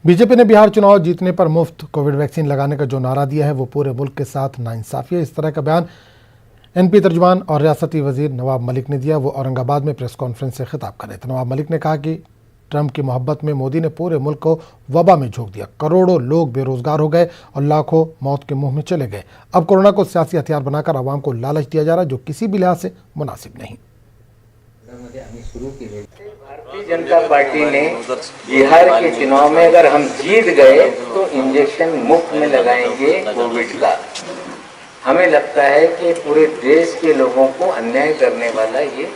BJP ने बिहार चुनाव जीतने पर मुफ्त कोविड वैक्सीन लगाने का जो नारा दिया है वो पूरे मुल्क के साथ नाइंसाफी है। इस तरह का बयान एनपी तर्जुमान और रियासती वजीर नवाब मलिक ने दिया। वो औरंगाबाद में प्रेस कॉन्फ्रेंस से खिताब कर रहे थे। नवाब मलिक ने कहा कि ट्रंप की मोहब्बत में मोदी ने पूरे मुल्क को वबा में झोंक दिया। करोड़ों लोग बेरोजगार हो गए और लाखों मौत के मुंह में चले गए। अब कोरोना को सियासी हथियार बनाकर आवाम को लालच दिया जा रहा है, जो किसी भी लिहाज से मुनासिब नहीं। भारतीय जनता पार्टी ने बिहार के चुनाव में अगर हम जीत गए तो इंजेक्शन मुफ्त में लगाएंगे कोविड का। हमें लगता है कि पूरे देश के लोगों को अन्याय करने वाला ये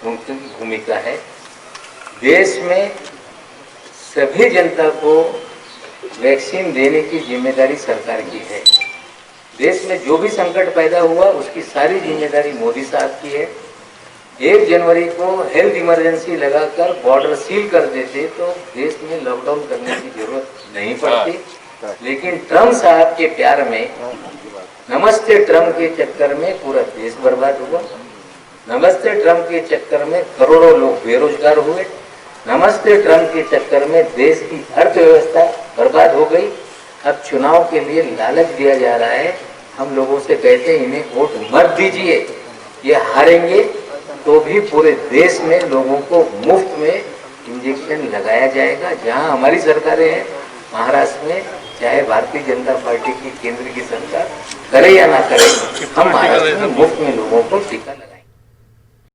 उनकी भूमिका है। देश में सभी जनता को वैक्सीन देने की जिम्मेदारी सरकार की है। देश में जो भी संकट पैदा हुआ उसकी सारी जिम्मेदारी मोदी साहब की है। 1 जनवरी को हेल्थ इमरजेंसी लगाकर बॉर्डर सील कर देते तो देश में लॉकडाउन करने की जरूरत नहीं पड़ती। लेकिन ट्रंप साहब के प्यार में, नमस्ते ट्रंप के चक्कर में पूरा देश बर्बाद हुआ। नमस्ते ट्रंप के चक्कर में करोड़ों लोग बेरोजगार हुए। नमस्ते ट्रंप के चक्कर में देश की अर्थव्यवस्था बर्बाद हो गई। अब चुनाव के लिए लालच दिया जा रहा है। हम लोगों से कहते हैं इन्हें वोट मत दीजिए, ये हारेंगे तो भी पूरे देश में लोगों को मुफ्त में इंजेक्शन लगाया जाएगा। जहां हमारी सरकारें हैं, महाराष्ट्र में चाहे भारतीय जनता पार्टी की केंद्र की सरकार करे या ना करे, हम महाराष्ट्र में मुफ्त में लोगों को टीका लगाएंगे।